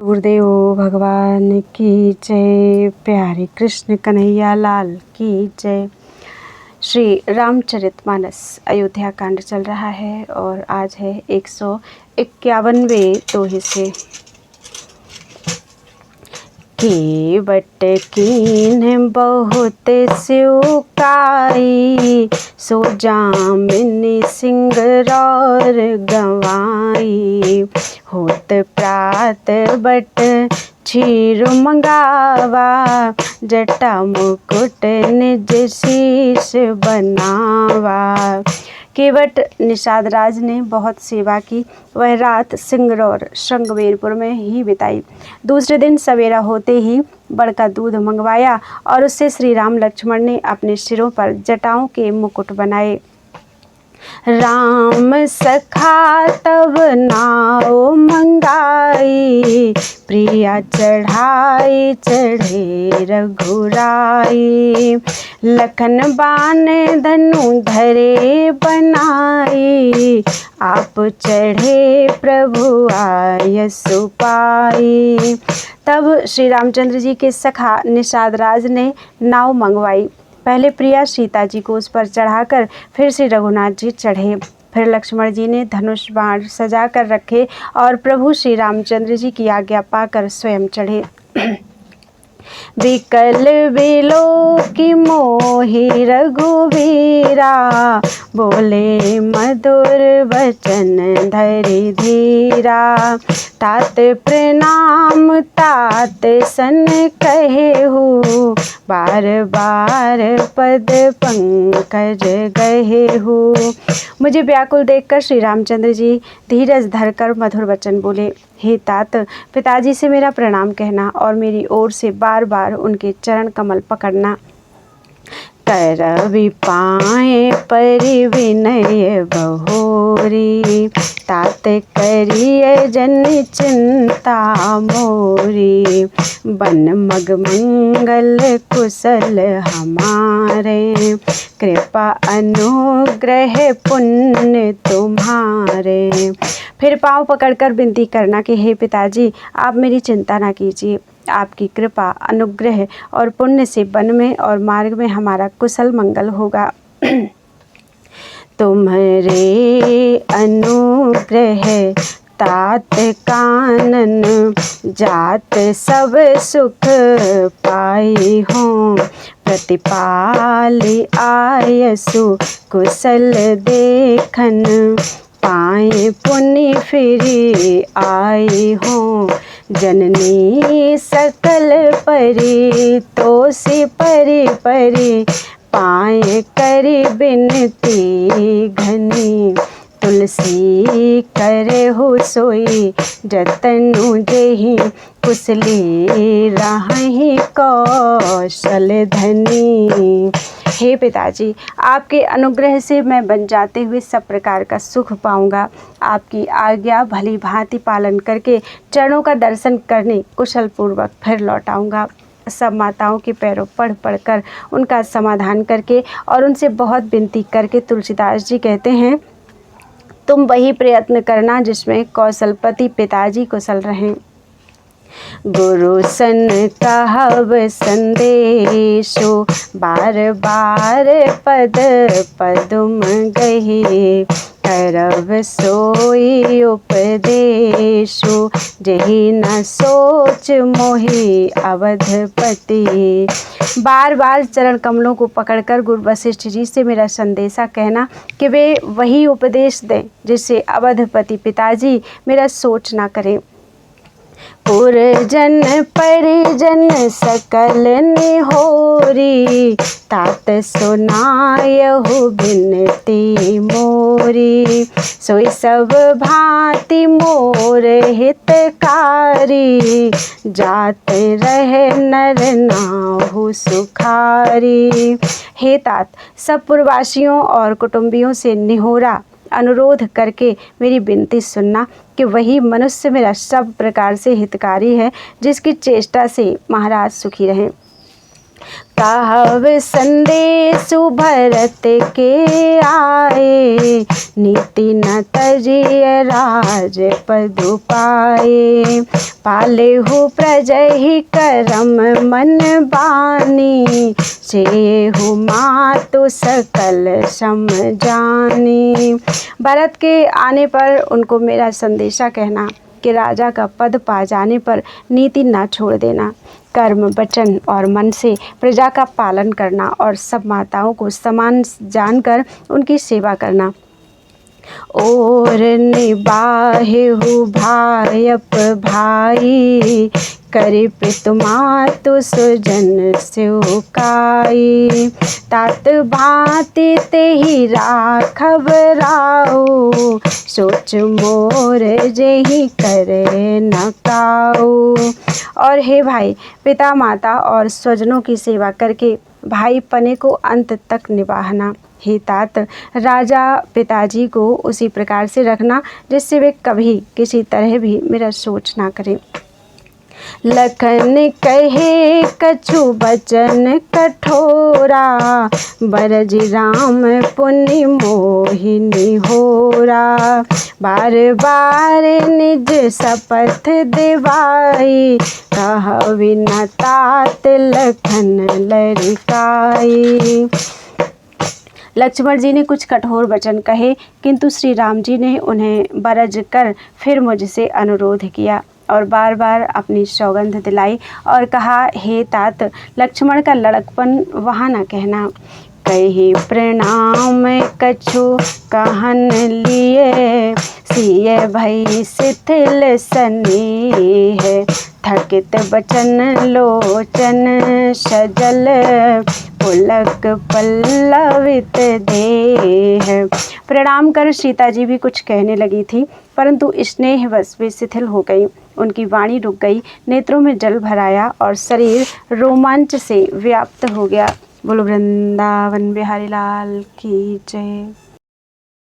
गुरुदेव भगवान की जय। प्यारे कृष्ण कन्हैया लाल की जय। श्री रामचरितमानस अयोध्या कांड चल रहा है और आज है 151वें दोहे से। केवट कीन्ह बहुत स्युकाई, सो जामिनी सिंगरौर गंवाई। होत प्रात बट क्षीर मंगावा, जटा मुकुट निज शीश बनावा। केवट निषाद राज ने बहुत सेवा की। वह रात सिंगरौर श्रृंगवेरपुर में ही बिताई। दूसरे दिन सवेरा होते ही बड़का दूध मंगवाया और उससे श्री राम लक्ष्मण ने अपने सिरों पर जटाओं के मुकुट बनाए। राम सखा तब नाव मंगाई, प्रिया चढ़ाई चढ़े रघुराई। लखन बान धनु धरे बनाई, आप चढ़े प्रभु आयसु पाई। तब श्री रामचंद्र जी के सखा निषाद राज ने नाव मंगवाई। पहले प्रिया सीता जी को उस पर चढ़ाकर फिर श्री रघुनाथ जी चढ़े। फिर लक्ष्मण जी ने धनुष बाण सजा कर रखे और प्रभु श्री रामचंद्र जी की आज्ञा पाकर स्वयं चढ़े। विकल विलोकी मोहि रघुवीरा, बोले मधुर वचन धरि धीरा। तात प्रणाम तात सन कहेहु, बार बार पद पंकज गहेहु। मुझे व्याकुल देखकर श्री रामचंद्र जी धीरज धरकर मधुर वचन बोले। हे तात, पिताजी से मेरा प्रणाम कहना और मेरी ओर से बार बार उनके चरण कमल पकड़ना। करवि पाए परि विनय बहोरी, तात करिय जन चिंता मोरी। बन मग मंगल कुशल हमारे, कृपा अनुग्रह पुण्य तुम्हारे। फिर पाँव पकड़कर विनती करना कि हे पिताजी, आप मेरी चिंता ना कीजिए। आपकी कृपा अनुग्रह और पुण्य से वन में और मार्ग में हमारा कुशल मंगल होगा। तुम्हारे अनुग्रह तात कानन, जात सब सुख पाई हूँ। प्रतिपाली आयसु कुशल देखन, पाए पुण्य फिरी आई हूँ। जननी सकल परी, तोषी परी परी, पाए करी बिनती घनी। तुलसी करे हो सोई, जतनु जेहि कुशली राहि कौशल धनी। हे पिताजी, आपके अनुग्रह से मैं बन जाते हुए सब प्रकार का सुख पाऊंगा। आपकी आज्ञा भली भांति पालन करके चरणों का दर्शन करने कुशल पूर्वक फिर लौट आऊँगा। सब माताओं के पैरों पढ़ कर उनका समाधान करके और उनसे बहुत विनती करके तुलसीदास जी कहते हैं, तुम वही प्रयत्न करना जिसमें कौशलपति पिताजी कुशल रहें। गुरु सन कहब संदेशो, बार बार पद पदुम गही। करब सोई उपदेशो, जेहि न सोच मोहि अवधपति। बार बार चरण कमलों को पकड़कर गुरु वशिष्ठ जी से मेरा संदेशा कहना कि वे वही उपदेश दें जिससे अवधपति पिताजी मेरा सोच ना करें। पुरजन परिजन सकल निहोरी, तात सुनायहु बिनती मोरी। सोई सब भांति मोर हितकारी, जात रहे नर नाहु सुखारी। हे तात, सब पुरवासियों और कुटुंबियों से निहोरा अनुरोध करके मेरी विनती सुनना कि वही मनुष्य मेरा सब प्रकार से हितकारी है, जिसकी चेष्टा से महाराज सुखी रहें। कहव संदेशु भरत के आए, नीति न तजिय राज पदु पाए। पालेहु प्रजहि करम मन बानी, सेहु मातु सकल सम जानी। भरत के आने पर उनको मेरा संदेशा कहना कि राजा का पद पा जाने पर नीति ना छोड़ देना, कर्म वचन और मन से प्रजा का पालन करना और सब माताओं को समान जानकर उनकी सेवा करना। और निबाहेहु भायप भाई, करे पितु मातु सुजन सेवकाई। तात भांति तेहि राखब राउ, सोच मोर जेहि करे न काऊ। और हे भाई, पिता माता और स्वजनों की सेवा करके भाई पने को अंत तक निभाना। हे तात, राजा पिताजी को उसी प्रकार से रखना जिससे वे कभी किसी तरह भी मेरा सोच ना करें। लखन कहे कछु बचन कठोरा, बरज राम पुनि मोहिनी होरा। बार बार निज शपथ दिवाई, कहवी न तात लखन लरिकाई। लक्ष्मण जी ने कुछ कठोर वचन कहे, किंतु श्री राम जी ने उन्हें बरज कर फिर मुझसे अनुरोध किया और बार बार अपनी सौगंध दिलाई और कहा, हे तात, लक्ष्मण का लड़कपन वहाँ न कहना। कही प्रणाम कछु कहन लिए, सिय भई शिथिल स्नेह। थकित बचन लोचन सजल, पुलक पल्लवित देह। प्रणाम कर सीता जी भी कुछ कहने लगी थी, परंतु स्नेहवश वे शिथिल हो गई। उनकी वाणी रुक गई, नेत्रों में जल भर आया और शरीर रोमांच से व्याप्त हो गया। बोलो वृंदावन बिहारी लाल की जय।